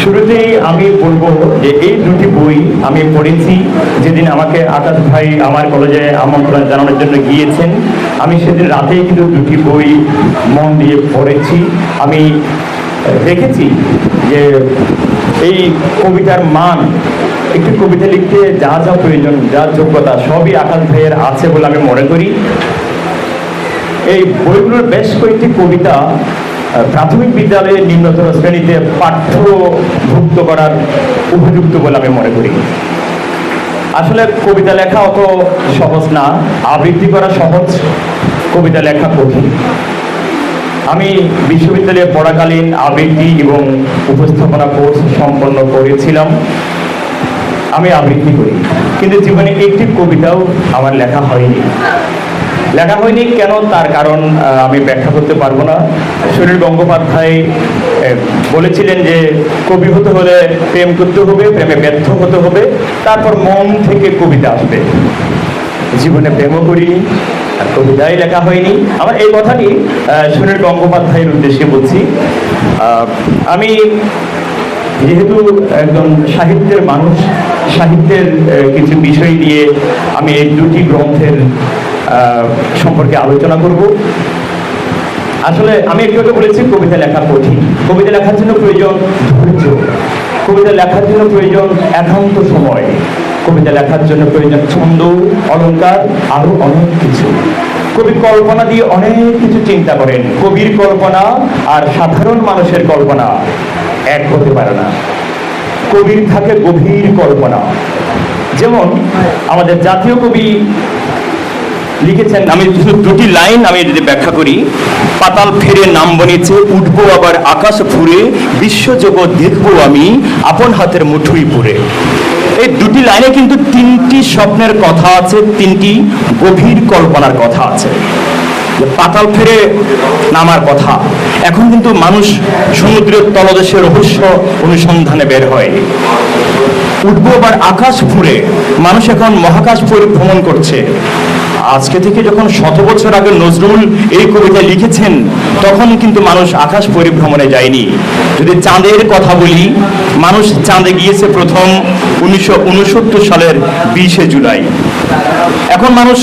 শুরুতেই আমি বলবো যে এই দুটি বই আমি পড়েছি যেদিন আমাকে আকাশ ভাই আমার কলেজে আমন্ত্রণ জানানোর জন্য গিয়েছেন। আমি সেদিন রাতেই কিন্তু দুটি বই মন দিয়ে পড়েছি। আমি দেখেছি যে এই কবিতার মান, একটি কবিতা লিখতে যা যা প্রয়োজন, যা যোগ্যতা, সবই আকাশ ভাইয়ের আছে বলে আমি মনে করি। এই বইগুলোর বেশ কয়েকটি কবিতা প্রাথমিক বিদ্যালয়ে নিম্নতর শ্রেণীতে পাঠ্যভুক্ত করার উপযুক্ত বলে আমি মনে করি। আসলে কবিতা লেখা অত সহজ না, আবৃত্তি করা সহজ, কবিতা লেখা কঠিন। আমি বিশ্ববিদ্যালয়ে পড়াকালীন আবৃত্তি এবং উপস্থাপনা কোর্স সম্পন্ন করেছিলাম। আমি আবৃত্তি করি, কিন্তু জীবনে একটি কবিতাও আমার লেখা হয়নি। কেন, তার কারণ আমি ব্যাখ্যা করতে পারবো না। সুনীল গঙ্গোপাধ্যায় বলেছিলেন যে কবি হতে হলে প্রেম করতে হবে, প্রেমে ব্যর্থ হতে হবে, তারপর মন থেকে কবিতা আসবে। জীবনে প্রেমও করিনি আর কবিতাই লেখা হয়নি। আমার এই কথাটি সুনীল গঙ্গোপাধ্যায়ের উদ্দেশ্যে বলছি। আমি যেহেতু একজন সাহিত্যের মানুষ, সাহিত্যের কিছু বিষয় নিয়ে আমি এই দুটি গ্রন্থের সম্পর্কে আলোচনা করব। আসলে আমি একটু আগে বলেছি কবিতা লেখা কঠিন। কবিতা লেখার জন্য প্রয়োজন ধৈর্য, কবিতা লেখার জন্য প্রয়োজন একান্ত সময়, কবিতা লেখার জন্য প্রয়োজন ছন্দ, অলংকার, আরো অনেক কিছু। কবি কল্পনা দিয়ে অনেক কিছু চিন্তা করেন। কবির কল্পনা আর সাধারণ মানুষের কল্পনা এক হতে পারে না। কবির থাকে গভীর কল্পনা। যেমন আমাদের জাতীয় কবি লিখেছেন, আমি দুটি লাইন আমি যদি ব্যাখ্যা করি। পাতাল ফিরে নামব নিচে, উঠবো আবার আকাশ ফুরে, বিশ্বজগৎ দেখবো আমি আপন হাতের মুঠোই পুরে। এই দুটি লাইনে কিন্তু তিনটি স্বপ্নের কথা আছে, তিনটি গভীর কল্পনার কথা আছে। পাতাল ফিরে নামার কথা, এখন কিন্তু মানুষ সমুদ্রের তলদেশের রহস্য অনুসন্ধানে বের হয়। উঠবো আবার আকাশ ফুরে, মানুষ এখন মহাকাশ পরিভ্রমণ করছে। আজকে থেকে যখন 100 বছর আগে নজরুল এই কবিতা লিখেছেন, তখন কিন্তু মানুষ আকাশ পরিভ্রমণে যায়নি। যদি চাঁদের কথা বলি, মানুষ চাঁদে গিয়েছে প্রথম 1969 সালের 20 জুলাই। এখন মানুষ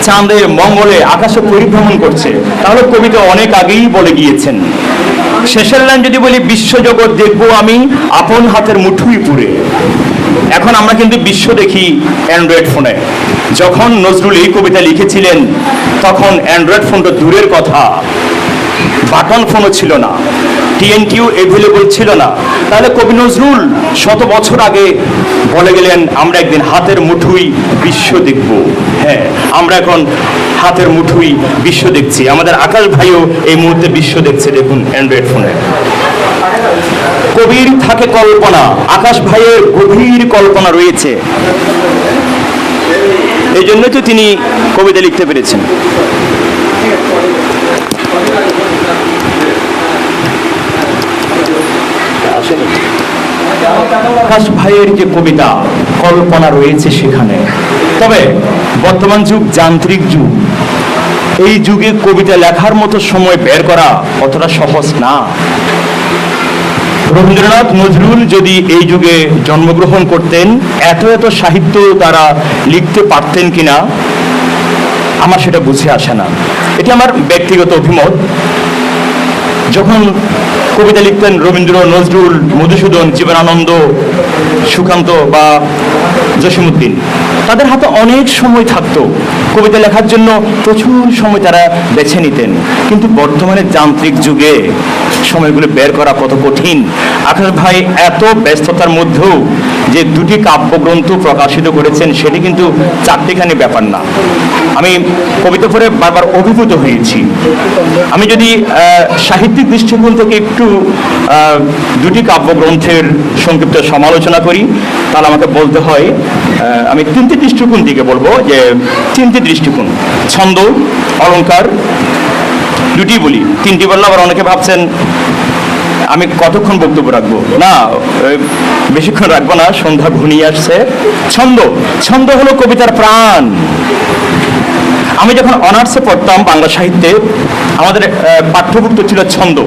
চাঁদে, মঙ্গলে, আকাশে পরিভ্রমণ করছে। তাহলে কবিতা অনেক আগেই বলে গিয়েছেন। শেষের লাইন যদি বলি, বিশ্বজগৎ দেখবো আমি আপন হাতের মুঠোই পুরে। এখন আমরা কিন্তু বিশ্ব দেখি অ্যান্ড্রয়েড ফোনে। যখন নজরুল এই কবিতা লিখেছিলেন, তখন অ্যান্ড্রয়েড ফোন তো দূরের কথা, বাটন ফোনও ছিল না, টিএনটিও এভেলেবল ছিল না। তাহলে কবি নজরুল 100 বছর আগে বলে গেলেন, আমরা একদিন হাতের মুঠোই বিশ্ব দেখব। হ্যাঁ, আমরা এখন হাতের মুঠোই বিশ্ব দেখছি। আমাদের আকাশ ভাইও এই মুহূর্তে বিশ্ব দেখছে, দেখুন অ্যান্ড্রয়েড ফোনে। কবির থাকে কল্পনা, আকাশ ভাইয়ের গভীর কল্পনা রয়েছে। এই জন্য তো তিনি কবিতা লিখতে পেরেছেন। আকাশ ভাইয়ের যে কবিতা, কল্পনা রয়েছে সেখানে। তবে বর্তমান যুগ যান্ত্রিক যুগ, এই যুগে কবিতা লেখার মতো সময় বের করা অতটা সহজ না। রবীন্দ্রনাথ, নজরুল যদি এই যুগে জন্মগ্রহণ করতেন, এত এত সাহিত্য তারা লিখতে পারতেন কিনা আমার সেটা বুঝে আসে না। এটি আমার ব্যক্তিগত অভিমত। যখন কবিতা লিখতেন রবীন্দ্র, নজরুল, মধুসূদন, জীবনানন্দ, সুকান্ত বা জসীমউদ্দিন, তাদের হাতে অনেক সময় থাকতো, কবিতা লেখার জন্য প্রচুর সময় তারা বেছে নিতেন। কিন্তু বর্তমানে যান্ত্রিক যুগে সময়গুলো বের করা কত কঠিন। আকাশ ভাই এত ব্যস্ততার মধ্যেও যে দুটি কাব্যগ্রন্থ প্রকাশিত করেছেন, সেটি কিন্তু চারটিখানি ব্যাপার না। আমি কবিতা পড়ে বারবার অভিভূত হয়েছি। আমি যদি সাহিত্যিক দৃষ্টিকোণ থেকে একটু দুটি কাব্যগ্রন্থের সংক্ষিপ্ত সমালোচনা করি, তাহলে আমাকে বলতে হয়, আমি তিনটি দৃষ্টিকোণ দিকে বলবো, যে তিনটি দৃষ্টিকোণ, ছন্দ, অলংকার, দুটি বলি। তিনটি বললে আবার অনেকে ভাবছেন আমি কতক্ষণ বক্তব্য রাখবো। না, বেশিক্ষণ রাখবো না, সন্ধ্যা ঘনিয়ে আসছে। ছন্দ হলো কবিতার প্রাণ। আমি যখন অনার্সে পড়তাম বাংলা সাহিত্যে, আমাদের পাঠ্যভুক্ত ছিল ছন্দ।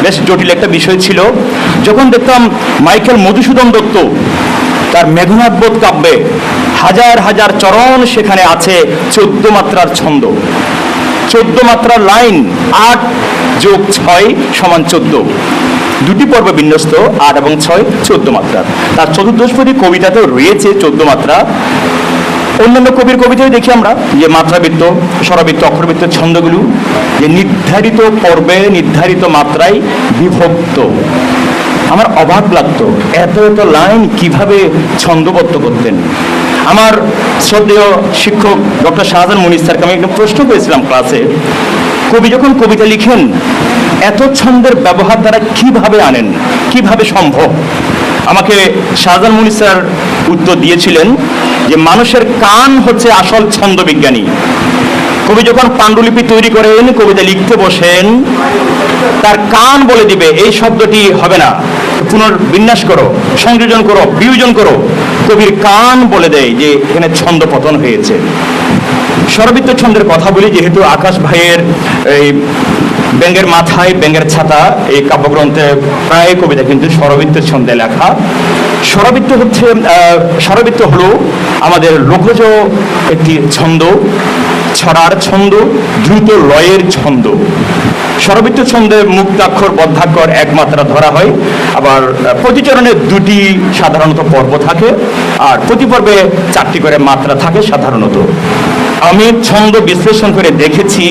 বেশ জটিল একটা বিষয় ছিল। যখন দেখতাম মাইকেল মধুসূদন দত্ত তার মেঘনাদ বোধ কাব্যে হাজার হাজার চরণ সেখানে আছে 14 মাত্রার ছন্দ, 14 মাত্রার লাইন, 8 যোগ 6 সমান 14, দুটি পর্বে বিন্যস্ত, 8 এবং 6 14 মাত্রার। তার চতুর্দশপদী কবিতাতেও রয়েছে 14 মাত্রা। অন্যান্য কবির কবিতায় দেখি আমরা যে মাত্রাবৃত্ত, স্বরবৃত্ত, অক্ষরবৃত্ত ছন্দগুলো যে নির্ধারিত পর্বে নির্ধারিত মাত্রায় বিভক্ত। আমার অবাক লাগতো এত এত লাইন কিভাবে ছন্দবদ্ধ করতেন। আমার শ্রদ্ধেয় শিক্ষক ডক্টর শাহজাহান মুনির স্যারকে আমি একটা প্রশ্ন করেছিলাম ক্লাসে, কবি যখন কবিতা লিখেন এত ছন্দের ব্যবহার দ্বারা কিভাবে আনেন, কিভাবে সম্ভব? আমাকে শাহজাহান মুনির স্যার উত্তর দিয়েছিলেন যে মানুষের কান হচ্ছে আসল ছন্দ বিজ্ঞানী। কবি যখন পাণ্ডুলিপি তৈরি করেন, কবিতা লিখতে বসেন, তার কান বলে দিবে এই শব্দটি হবে না, পুনর্বিন্যাস করো, সংযোজন করো, বিয়োজন করো। কবির কান বলে দেয় যে এখানে ছন্দ পতন হয়েছে। স্বরবৃত্ত ছন্দের কথা বলি, যেহেতু আকাশ ভাইয়ের এই ব্যাঙের মাথায় ব্যাঙের ছাতা এই কাব্যগ্রন্থে প্রায় কবিতা কিন্তু স্বরবৃত্ত ছন্দে লেখা। স্বরবৃত্ত হলো আমাদের লোকজ একটি ছন্দ, ছড়ার ছন্দ, দ্রুত লয়ের ছন্দ। স্বরবৃত্ত ছন্দে মুক্তাক্ষর বদ্ধাক্ষর এক মাত্রা ধরা হয়, আবার প্রতি চরণে দুটি সাধারণত পর্ব থাকে, আর প্রতি পর্বে 4টি করে মাত্রা থাকে সাধারণত। আমি ছন্দ বিশ্লেষণ করে দেখেছি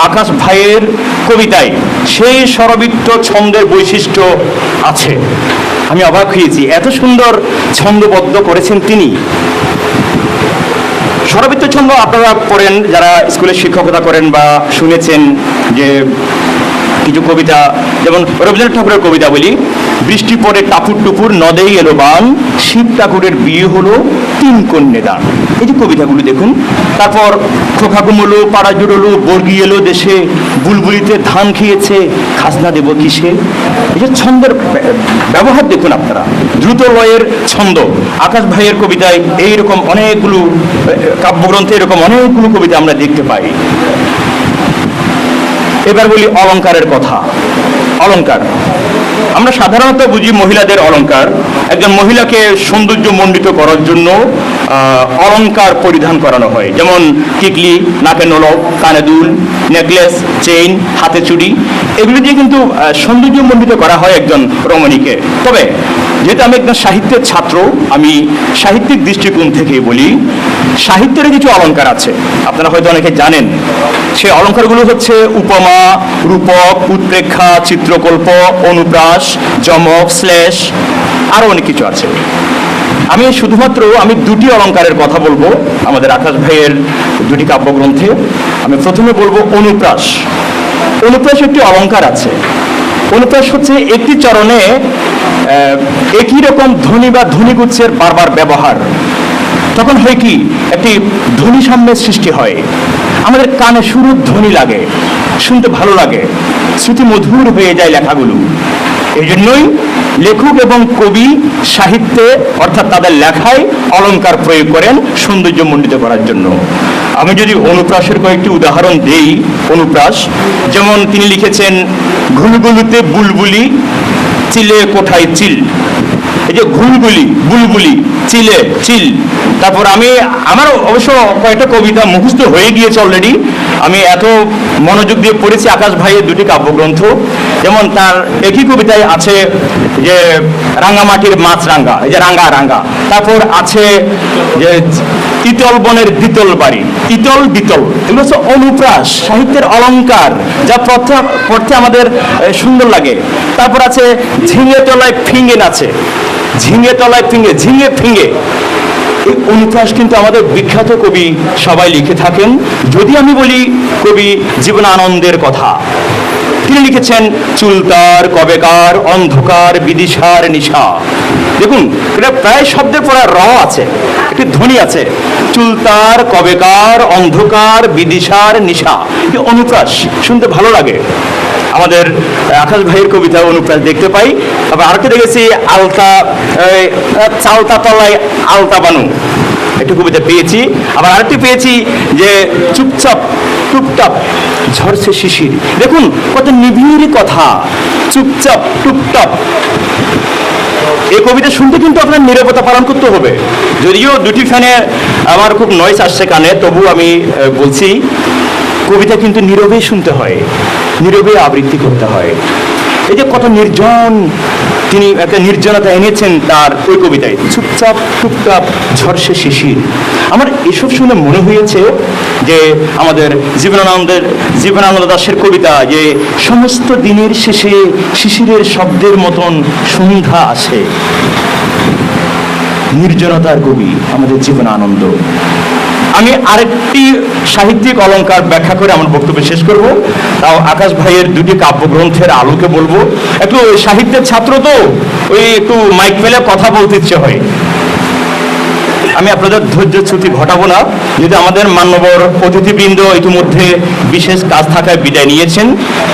আকাশ ভাইয়ের কবিতায় সেই স্বরবৃত্ত ছন্দের বৈশিষ্ট্য আছে। আমি অবাক হয়েছি, এত সুন্দর ছন্দবদ্ধ করেছেন তিনি। স্বরবৃত্ত ছন্দ আপনারা পড়েন, যারা স্কুলে শিক্ষকতা করেন বা শুনেছেন যে কিছু কবিতা, যেমন রবীন্দ্রনাথ ঠাকুরের কবিতা বলি, বৃষ্টি পড়ে টাপুর টুপুর নদেই এলো বান, শিব ঠাকুরের বিয়ে হলো 3 কন্যে দান। এই যে কবিতাগুলো দেখুন। তারপর খোকা ঘুমলো, পাড়া জুড়লো, বর্গি এলো দেশে, বুলবুলিতে ধান খেয়েছে, খাজনা দেব কিসে। এই যে ছন্দের ব্যবহার দেখুন আপনারা, দ্রুত লয়ের ছন্দ। আকাশ ভাইয়ের কবিতায় এইরকম অনেকগুলো, কাব্যগ্রন্থে এরকম অনেকগুলো কবিতা আমরা দেখতে পাই। এবার বলি অলংকারের কথা। অলংকার আমরা সাধারণত বুঝি মহিলাদের অলংকার। একজন মহিলাকে সৌন্দর্য মণ্ডিত করার জন্য অলংকার পরিধান করানো হয়, যেমন টিকলি, নাকে নলক, কানে দুল, নেকলেস, চেইন, হাতে চুড়ি, এগুলো দিয়ে কিন্তু সৌন্দর্য মণ্ডিত করা হয় একজন রমণীকে। তবে যেহেতু আমি একজন সাহিত্যের ছাত্র, আমি সাহিত্যিক দৃষ্টিকোণ থেকে বলি, সাহিত্যের কিছু অলংকার আছে, আপনারা হয়তো অনেকে জানেন। সেই অলংকারগুলো হচ্ছে উপমা, রূপক, উৎপ্রেক্ষা, চিত্রকল্প, অনুপ্রাস, যমক, শ্লেষ, আরো অনেক কিছু আছে। আমি শুধুমাত্র দুটি অলংকারের কথা বলবো আমাদের আকাশ ভাইয়ের দুটি কাব্যগ্রন্থে। আমি প্রথমে বলবো অনুপ্রাস। অনুপ্রাস একটি অলংকার আছে। অনুপ্রাস হচ্ছে একটি চরণে একই রকম ধ্বনি বা ধ্বনিগুচ্ছের বারবার ব্যবহার। তখন হয় কি, একটি ধ্বনি সাম্যের সৃষ্টি হয়, আমাদের কানে সুরুর ধ্বনি লাগে, শুনতে ভালো লাগে, শ্রুতি মধুর হয়ে যায় লেখাগুলো। এই জন্যই লেখক এবং কবি সাহিত্যে অর্থাৎ তাদের লেখায় অলংকার প্রয়োগ করেন সৌন্দর্যমণ্ডিত করার জন্য। আমি যদি অনুপ্রাসের কয়েকটি উদাহরণ দেই, অনুপ্রাস যেমন তিনি লিখেছেন, ঘুলগুলুতে বুলবুলি, চিলে কোঠায় চিল। এই যে ঘুলগুলি, বুলবুলি, চিলে, চিল। তারপর আমার অবশ্য কয়েকটা কবিতা মুখস্থ হয়ে গিয়েছে অলরেডি। আমি এত মনোযোগ দিয়ে পড়েছি আকাশ ভাইয়ের দুটি কাব্যগ্রন্থ। যেমন তার একই কবিতায় আছে যে রাঙ্গামাটির মাছ রাঙ্গা, এই যে রাঙ্গা রাঙ্গা। তারপর আছে যে তিতল বনের দ্বিতল বাড়ি, তিতল দ্বিতল। এগুলো হচ্ছে অনুপ্রাস, সাহিত্যের অলংকার, যা পড়তে আমাদের সুন্দর লাগে। তারপর আছে ঝিঙে তলায় ফিঙে নাচে, ঝিঙে তলায় ফিঙে, ঝিঙে ফিঙে। এই অনুপ্রাস কিন্তু আমাদের বিখ্যাত কবি সবাই লিখে থাকেন। যদি আমি বলি কবি জীবনানন্দের কথা, তিনি লিখেছেন, চুলতার কবেকার অন্ধকার বিদিশার নিশা। দেখুন, এটা প্রায় শব্দের পরে র আছে, একটি ধ্বনি আছে, চুলতার কবেকার অন্ধকার বিদিশার নিশা। এই অনুপ্রাস শুনতে ভালো লাগে। আমাদের আকাশ ভাইয়ের কবিতা অনুপ্রাস দেখতে পাই। আবার আরেকটা দেখেছি, আলতা চালতা তলায় আলতা বানু, একটা কবিতা পেয়েছি, আবার আরেকটি পেয়েছি যে চুপচাপ টুপটাপ ঝরছে শিশির। দেখুন কত নিবিড় কথা, চুপচাপ টুপটাপ। এই কবিতা শুনতে কিন্তু আপনার নীরবতা পালন করতে হবে। যদিও দুটি ফ্যানে আমার খুব নয়েজ আসছে কানে, তবু আমি বলছি কবিতা কিন্তু নীরবেই শুনতে হয়, নীরবে আবৃত্তি করতে হয়। এই যে কত নির্জন, তিনি একটা নির্জনতা এনেছেন তার ওই কবিতায়, চুপচাপ টুপটাপ ঝরছে শিশির। আমার এসব শুনে মনে হয়েছে যে আমাদের জীবনানন্দ দাশের কবিতা, যে সমস্ত দিনের শেষে শিশিরের শব্দের মতন সন্ধ্যা আসে। নির্জনতার কবি আমাদের জীবনানন্দ। আমি আরেকটি সাহিত্যিক অলংকার ব্যাখ্যা করে আমার বক্তব্য শেষ করব, তাও আকাশ ভাইয়ের দুটি কাব্যগ্রন্থের আলোকে বলবো। একটু সাহিত্যের ছাত্র তো, ওই একটু মাইক পেলে কথা বলতে ইচ্ছে হয়। আমি আপনাদের ধৈর্যচ্যুতি ঘটাবো না, যেহেতু আমাদের মান্যবর অতিথিবৃন্দ ইতিমধ্যে বিশেষ কাজ থাকায় বিদায় নিয়েছেন,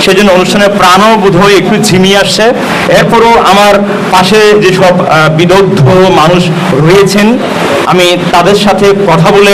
সেজন্য অনুষ্ঠানের প্রাণও বোধহয় একটু ঝিমিয়ে আসছে। এরপরও আমার পাশে যেসব বিদগ্ধ মানুষ রয়েছেন, আমি তাদের সাথে কথা বলে